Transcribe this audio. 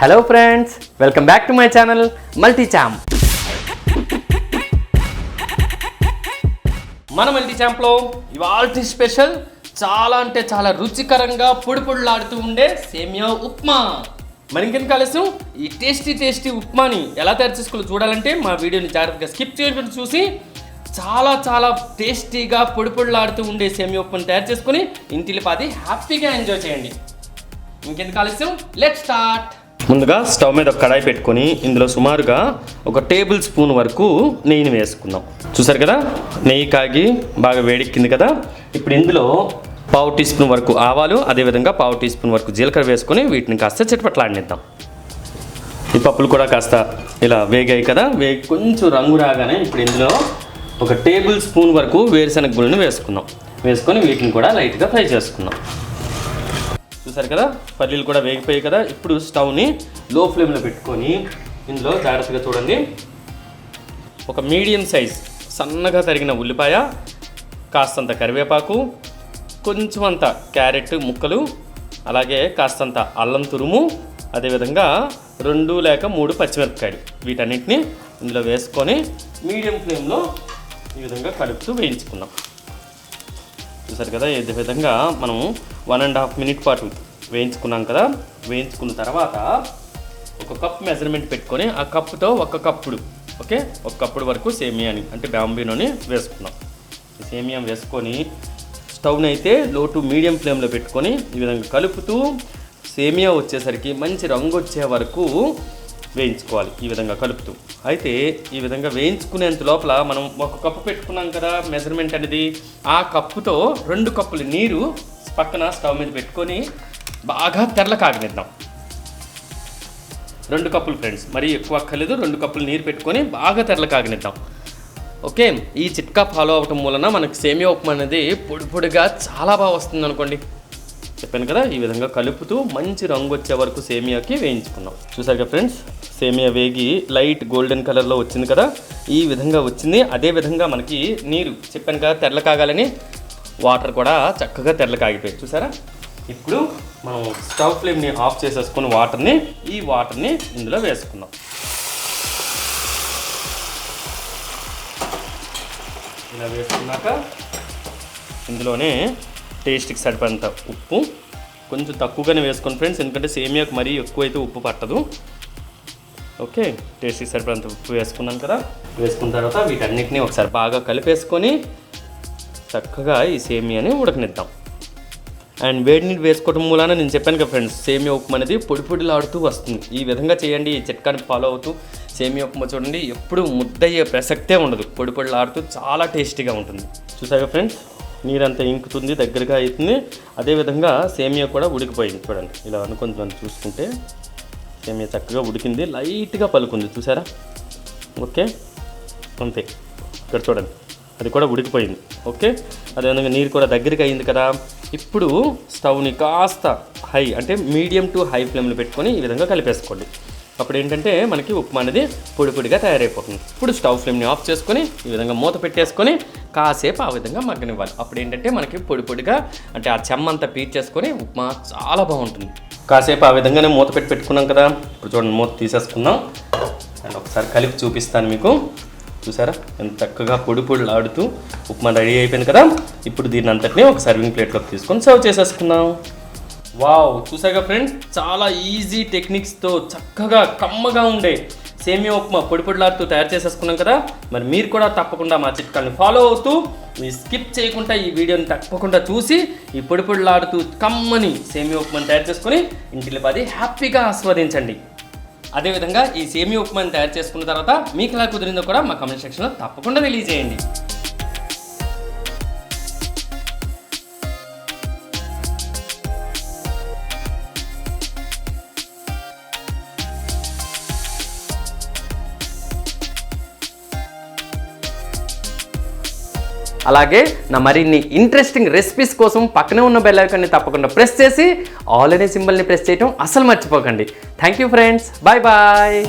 Hello friends, welcome back to my channel multi champ. మన multi ఛాంప్లో ఇవాల్టి special చాలా అంటే చాలా రుచికరంగా పొడిలాడుతూ ఉండే సేమియా ఉప్మా. మరి ఇంకెందుకు ఆలస్యం, ఈ టేస్టీ ఉప్మాని ఎలా తయారు చేసుకోవాలో చూడాలంటే మా వీడియోని జాగ్రత్తగా స్కిప్ చేయకుండా చూసి చాలా చాలా టేస్టీగా పొడిలాడుతూ ఉండే సేమియా ఉప్మాని తయారు చేసుకుని ఇంటిల్లిపాది హ్యాపీగా ఎంజాయ్ చేయండి. ఇంకెందుకు ఆలస్యం, లెట్స్ స్టార్ట్. ముందుగా స్టవ్ మీద ఒక కడాయి పెట్టుకొని ఇందులో సుమారుగా 1 టేబుల్ స్పూన్ వరకు నెయ్యిని వేసుకుందాం. చూసారు కదా, నెయ్యి కాగి బాగా వేడెక్కింది కదా. ఇప్పుడు ఇందులో 1/2 టీ స్పూన్ వరకు ఆవాలు, అదేవిధంగా 1/2 టీ స్పూన్ వరకు జీలకర్ర వేసుకొని వీటిని కాస్త చిటపట్లాడినిద్దాం. ఈ పప్పులు కూడా కాస్త ఇలా వేగాయి కదా, వేగి కొంచెం రంగు రాగానే ఇప్పుడు ఇందులో 1 టేబుల్ స్పూన్ వరకు వేరుశనగ గుళ్ళని వేసుకుందాం. వేసుకొని వీటిని కూడా లైట్గా ఫ్రై చేసుకుందాం. చూసారు కదా, పల్లీలు కూడా వేగిపోయాయి కదా. ఇప్పుడు స్టవ్ని లో ఫ్లేమ్లో పెట్టుకొని ఇందులో జాగ్రత్తగా చూడండి, ఒక మీడియం సైజ్ సన్నగా తరిగిన ఉల్లిపాయ, కాస్తంత కరివేపాకు, కొంచెం అంత క్యారెట్ ముక్కలు, అలాగే కాస్తంత అల్లం తురుము, అదేవిధంగా 2 లేక 3 పచ్చిమిరపకాయలు, వీటన్నిటిని ఇందులో వేసుకొని మీడియం ఫ్లేమ్లో ఈ విధంగా కలుపుతూ వేయించుకుందాం. చూసారు కదా, ఈ విధంగా మనం 1.5 మినిట్ పాటు వేయించుకున్నాం కదా. వేయించుకున్న తర్వాత 1 కప్ మెజర్మెంట్ పెట్టుకొని ఆ కప్పుతో 1 కప్పుడు ఓకే 1 కప్పుడు వరకు సేమియాని అంటే బాంబీనోని వేసుకున్నాం. ఈ సేమియా వేసుకొని స్టవ్ని అయితే లో టు మీడియం ఫ్లేమ్లో పెట్టుకొని ఈ విధంగా కలుపుతూ సేమియా వచ్చేసరికి మంచి రంగు వచ్చే వరకు వేయించుకోవాలి. ఈ విధంగా కలుపుతూ అయితే ఈ విధంగా వేయించుకునేంత లోపల మనం 1 కప్పు పెట్టుకున్నాం కదా మెజర్మెంట్ అనేది, ఆ కప్పుతో 2 కప్పులు నీరు పక్కన స్టవ్ మీద పెట్టుకొని బాగా తెరల కాగనిద్దాం. 2 కప్పులు ఫ్రెండ్స్, మరీ ఎక్కువ అక్కర్లేదు. 2 కప్పులు నీరు పెట్టుకొని బాగా తెరల కాగనిద్దాం. ఓకే, ఈ చిట్కా ఫాలో అవ్వటం వలన మనకి సేమియా ఉప్మా అనేది పొడిగా చాలా బాగా వస్తుంది అనుకోండి. చెప్పాను కదా, ఈ విధంగా కలుపుతూ మంచి రంగు వచ్చే వరకు సేమియాకి వేయించుకున్నాం. చూసారు కదా ఫ్రెండ్స్, సేమియా వేగి లైట్ గోల్డెన్ కలర్లో వచ్చింది కదా, ఈ విధంగా వచ్చింది. అదేవిధంగా మనకి నీరు చెప్పాను కదా తెరల కాగాలని, వాటర్ కూడా చక్కగా తెరల కాగిపోయాయి. చూసారా, ఇప్పుడు మనం స్టవ్ ఫ్లేమ్ని ఆఫ్ చేసేసుకుని ఈ వాటర్ని ఇందులో వేసుకుందాం. ఇలా వేసుకున్నాక ఇందులోనే టేస్ట్కి సరిపడంత ఉప్పు, కొంచెం తక్కువగానే వేసుకోండి ఫ్రెండ్స్, ఎందుకంటే సేమియాకు మరీ ఎక్కువైతే ఉప్పు పట్టదు. ఓకే, టేస్ట్కి సరిపడంత ఉప్పు వేసుకున్నాం కదా. వేసుకున్న తర్వాత వీటన్నిటిని ఒకసారి బాగా కలిపేసుకొని చక్కగా ఈ సేమియాని ఉడకనిద్దాం. అండ్ వేడి నీళ్ళు వేసుకోవడం మూలాన నేను చెప్పాను కదా ఫ్రెండ్స్, సేమియా ఉప్మా అనేది పొడిలాడుతూ వస్తుంది. ఈ విధంగా చేయండి, ఈ చిట్కాని ఫాలో అవుతూ సేమియా ఉప్మా చూడండి ఎప్పుడు ముద్దయ్యే ప్రసక్తే ఉండదు, పొడిలాడుతూ చాలా టేస్టీగా ఉంటుంది. చూసాగా ఫ్రెండ్స్, నీరంతా ఇంకుతుంది, దగ్గరగా అవుతుంది. అదేవిధంగా సేమియా కూడా ఉడికిపోయింది. చూడండి, ఇలా అనుకొని మనం చూసుకుంటే సేమియా చక్కగా ఉడికింది, లైట్గా పలుకుంది. చూసారా, ఓకే అంతే. ఇక్కడ చూడండి, అది కూడా ఉడికిపోయింది. ఓకే, అదేవిధంగా నీరు కూడా దగ్గరికి అయింది కదా. ఇప్పుడు స్టవ్ని కాస్త హై అంటే మీడియం టు హై ఫ్లేమ్లో పెట్టుకొని ఈ విధంగా కలిపేసుకోండి. అప్పుడు ఏంటంటే మనకి ఉప్మా అనేది పొడిగా తయారైపోతుంది. ఇప్పుడు స్టవ్ ఫ్లేమ్ని ఆఫ్ చేసుకొని ఈ విధంగా మూత పెట్టేసుకొని కాసేపు ఆ విధంగా మగ్గనివ్వాలి. అప్పుడు ఏంటంటే మనకి పొడిగా అంటే ఆ చెమ్మంతా పీల్చేసుకొని ఉప్మా చాలా బాగుంటుంది. కాసేపు ఆ విధంగానే మూత పెట్టుకున్నాం కదా. ఇప్పుడు చూడండి, మూత తీసేసుకుందాం అండ్ ఒకసారి కలిపి చూపిస్తాను మీకు. చూసారా, ఎంత చక్కగా పొడిలాడుతూ ఉప్మా రెడీ అయిపోయింది కదా. ఇప్పుడు దీన్ని అంతటినీ ఒక సర్వింగ్ ప్లేట్లోకి తీసుకొని సర్వ్ చేసేసుకుందాం. వావ్, చూసాగా ఫ్రెండ్స్, చాలా ఈజీ టెక్నిక్స్తో చక్కగా కమ్మగా ఉండే సేమియా ఉప్మా పొడిలాడుతూ తయారు చేసేసుకున్నాం కదా. మరి మీరు కూడా తప్పకుండా మా చిట్కాని ఫాలో అవుతూ మీ స్కిప్ చేయకుండా ఈ వీడియోని తప్పకుండా చూసి ఈ పొడిలాడుతూ కమ్మని సేమియా ఉప్మాని తయారు చేసుకొని ఇంటిల్లిపాది హ్యాపీగా ఆస్వాదించండి. అదేవిధంగా ఈ సేమియా ఉప్మాని తయారు చేసుకున్న తర్వాత మీకు ఎలా కుదిరిందో కూడా మా కామెంట్ సెక్షన్లో తప్పకుండా తెలియజేయండి. అలాగే నా మరిన్ని ఇంట్రెస్టింగ్ రెసిపీస్ కోసం పక్కనే ఉన్న బెల్ ఐకాన్ని తప్పకుండా ప్రెస్ చేసి ఆల్ అనే సింబల్ని ప్రెస్ చేయడం అసలు మర్చిపోకండి. Thank you friends, bye bye.